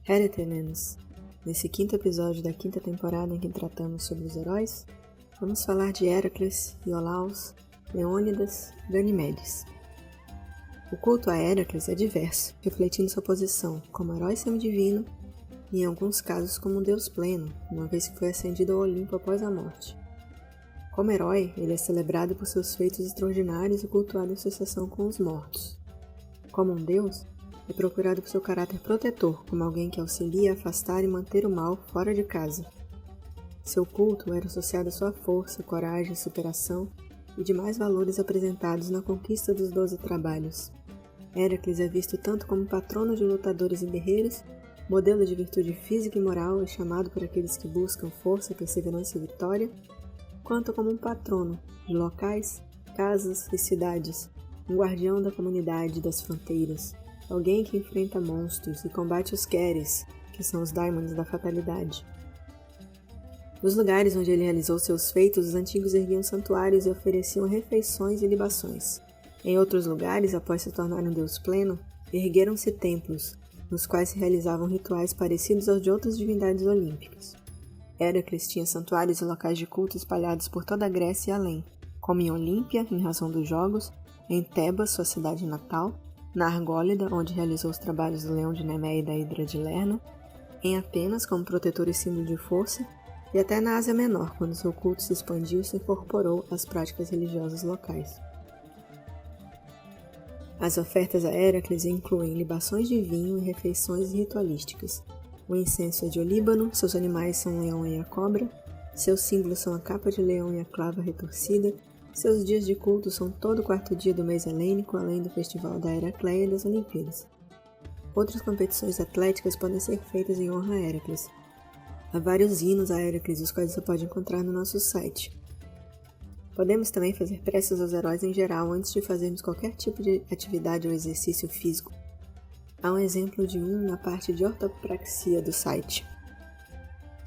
Heretenens. Nesse quinto episódio da quinta temporada em que tratamos sobre os heróis, vamos falar de Heracles, Iolaus, Leônidas e Ganimedes. O culto a Heracles é diverso, refletindo sua posição como herói semidivino e, em alguns casos, como um deus pleno, uma vez que foi ascendido ao Olimpo após a morte. Como herói, ele é celebrado por seus feitos extraordinários e cultuado em associação com os mortos. Como um deus, é procurado por seu caráter protetor, como alguém que auxilia a afastar e manter o mal fora de casa. Seu culto era associado à sua força, coragem, superação e demais valores apresentados na conquista dos 12 trabalhos. Heracles é visto tanto como patrono de lutadores e guerreiros, modelo de virtude física e moral e chamado por aqueles que buscam força, perseverança e vitória, quanto como um patrono de locais, casas e cidades, um guardião da comunidade e das fronteiras, alguém que enfrenta monstros e combate os Keres, que são os daimons da fatalidade. Nos lugares onde ele realizou seus feitos, os antigos erguiam santuários e ofereciam refeições e libações. Em outros lugares, após se tornar um deus pleno, ergueram-se templos, nos quais se realizavam rituais parecidos aos de outras divindades olímpicas. Heracles tinha santuários e locais de culto espalhados por toda a Grécia e além, como em Olímpia, em razão dos jogos, em Tebas, sua cidade natal, na Argólida, onde realizou os trabalhos do leão de Nemé e da hidra de Lerna, em Atenas, como protetor e símbolo de força, e até na Ásia Menor, quando seu culto se expandiu e se incorporou às práticas religiosas locais. As ofertas a Heracles incluem libações de vinho e refeições ritualísticas. O incenso é de olíbano, seus animais são o leão e a cobra, seus símbolos são a capa de leão e a clava retorcida, seus dias de culto são todo o quarto dia do mês helênico, além do festival da Heracleia e das Olimpíadas. Outras competições atléticas podem ser feitas em honra a Heracles. Há vários hinos a Heracles, os quais você pode encontrar no nosso site. Podemos também fazer preces aos heróis em geral antes de fazermos qualquer tipo de atividade ou exercício físico. Há um exemplo de um na parte de ortopraxia do site.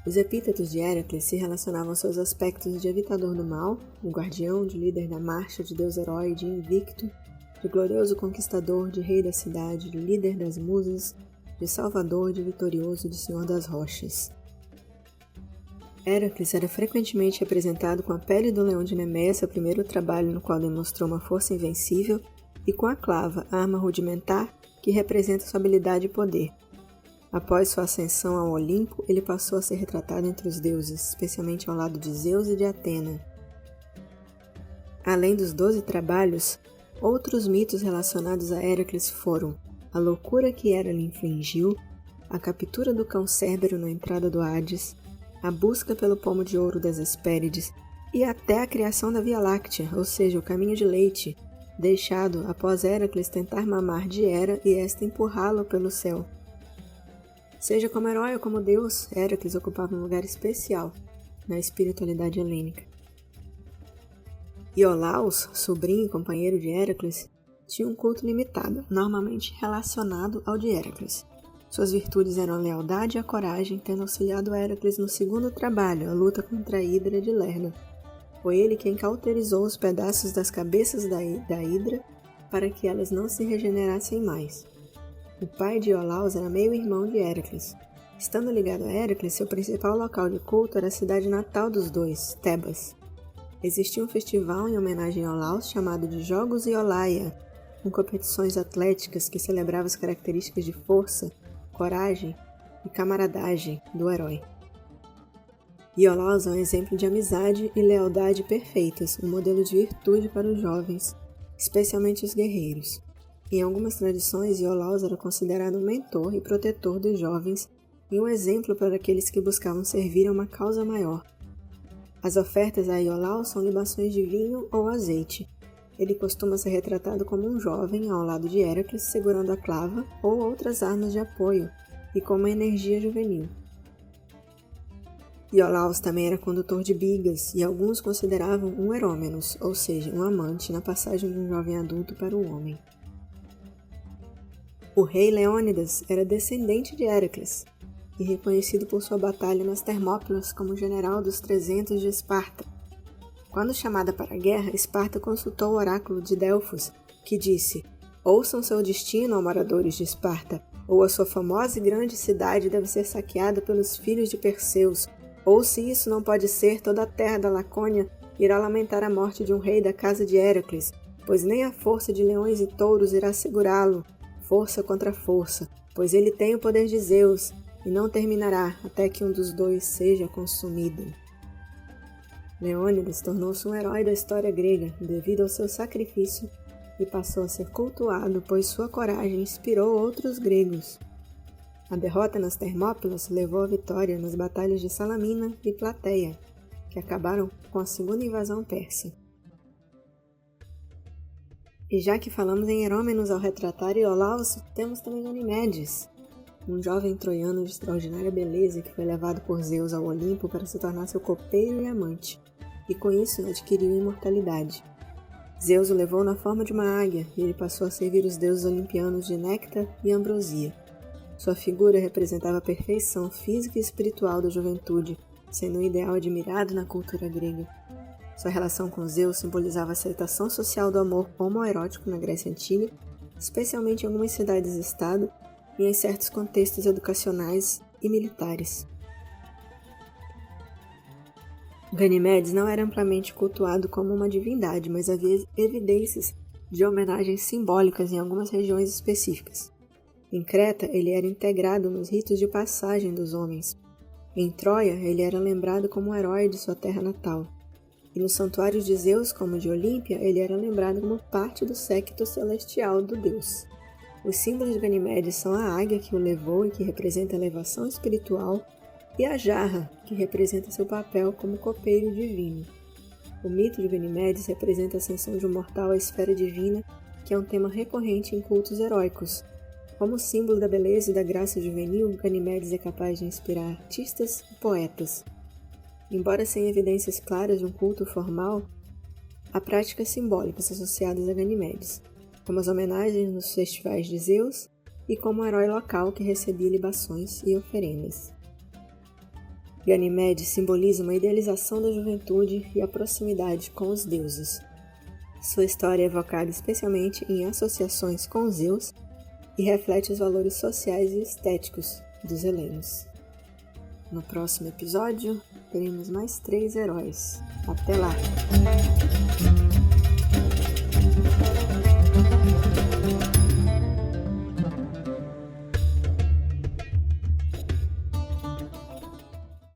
Os epítetos de Heracles se relacionavam aos seus aspectos de evitador do mal, de guardião, de líder da marcha, de deus-herói, de invicto, de glorioso conquistador, de rei da cidade, de líder das musas, de salvador, de vitorioso, de senhor das rochas. Heracles era frequentemente representado com a pele do leão de Nemé, seu primeiro trabalho no qual demonstrou uma força invencível, e com a clava, arma rudimentar que representa sua habilidade e poder. Após sua ascensão ao Olimpo, ele passou a ser retratado entre os deuses, especialmente ao lado de Zeus e de Atena. Além dos 12 trabalhos, outros mitos relacionados a Heracles foram a loucura que Hera lhe infligiu, a captura do cão Cérbero na entrada do Hades, a busca pelo pomo de ouro das Hespérides e até a criação da Via Láctea, ou seja, o caminho de leite, deixado após Heracles tentar mamar de Hera e esta empurrá-lo pelo céu. Seja como herói ou como deus, Heracles ocupava um lugar especial na espiritualidade helênica. Iolaus, sobrinho e companheiro de Heracles, tinha um culto limitado, normalmente relacionado ao de Heracles. Suas virtudes eram a lealdade e a coragem, tendo auxiliado Heracles no segundo trabalho, a luta contra a hidra de Lerna. Foi ele quem cauterizou os pedaços das cabeças da hidra para que elas não se regenerassem mais. O pai de Iolaus era meio-irmão de Heracles. Estando ligado a Heracles, seu principal local de culto era a cidade natal dos dois, Tebas. Existia um festival em homenagem a Iolaus chamado de Jogos Iolaia, com competições atléticas que celebrava as características de força, coragem e camaradagem do herói. Iolaus é um exemplo de amizade e lealdade perfeitas, um modelo de virtude para os jovens, especialmente os guerreiros. Em algumas tradições, Iolaus era considerado um mentor e protetor dos jovens e um exemplo para aqueles que buscavam servir a uma causa maior. As ofertas a Iolaus são libações de vinho ou azeite. Ele costuma ser retratado como um jovem ao lado de Heracles segurando a clava ou outras armas de apoio e com uma energia juvenil. Iolaus também era condutor de bigas e alguns consideravam um herômenos, ou seja, um amante na passagem de um jovem adulto para um homem. O rei Leônidas era descendente de Heracles e reconhecido por sua batalha nas Termópilas como general dos 300 de Esparta. Quando chamada para a guerra, Esparta consultou o oráculo de Delfos, que disse: "Ouçam seu destino, ó moradores de Esparta. ou a sua famosa e grande cidade deve ser saqueada pelos filhos de Perseus, ou se isso não pode ser, toda a terra da Lacônia irá lamentar a morte de um rei da casa de Héracles, pois nem a força de leões e touros irá segurá-lo, força contra força, pois ele tem o poder de Zeus, e não terminará até que um dos dois seja consumido. Leônidas tornou-se um herói da história grega devido ao seu sacrifício e passou a ser cultuado, pois sua coragem inspirou outros gregos. A derrota nas Termópilas levou à vitória nas batalhas de Salamina e Plateia, que acabaram com a segunda invasão persa. E já que falamos em Herômenos ao retratar Iolaus, temos também Ganimedes, um jovem troiano de extraordinária beleza que foi levado por Zeus ao Olimpo para se tornar seu copeiro e amante, e com isso adquiriu imortalidade. Zeus o levou na forma de uma águia e ele passou a servir os deuses olimpianos de néctar e ambrosia. Sua figura representava a perfeição física e espiritual da juventude, sendo um ideal admirado na cultura grega. Sua relação com Zeus simbolizava a aceitação social do amor homoerótico na Grécia Antiga, especialmente em algumas cidades-estado e em certos contextos educacionais e militares. Ganimedes não era amplamente cultuado como uma divindade, mas havia evidências de homenagens simbólicas em algumas regiões específicas. Em Creta, ele era integrado nos ritos de passagem dos homens. Em Troia, ele era lembrado como um herói de sua terra natal. E nos santuários de Zeus, como de Olímpia, ele era lembrado como parte do séquito celestial do deus. Os símbolos de Ganimedes são a águia que o levou e que representa a elevação espiritual, e a jarra, que representa seu papel como copeiro divino. O mito de Ganimedes representa a ascensão de um mortal à esfera divina, que é um tema recorrente em cultos heróicos. Como símbolo da beleza e da graça juvenil, Ganimedes é capaz de inspirar artistas e poetas. Embora sem evidências claras de um culto formal, há práticas simbólicas associadas a Ganimedes, como as homenagens nos festivais de Zeus e como um herói local que recebia libações e oferendas. Ganimedes simboliza uma idealização da juventude e a proximidade com os deuses. Sua história é evocada especialmente em associações com Zeus e reflete os valores sociais e estéticos dos helenos. No próximo episódio, teremos mais 3 heróis. Até lá!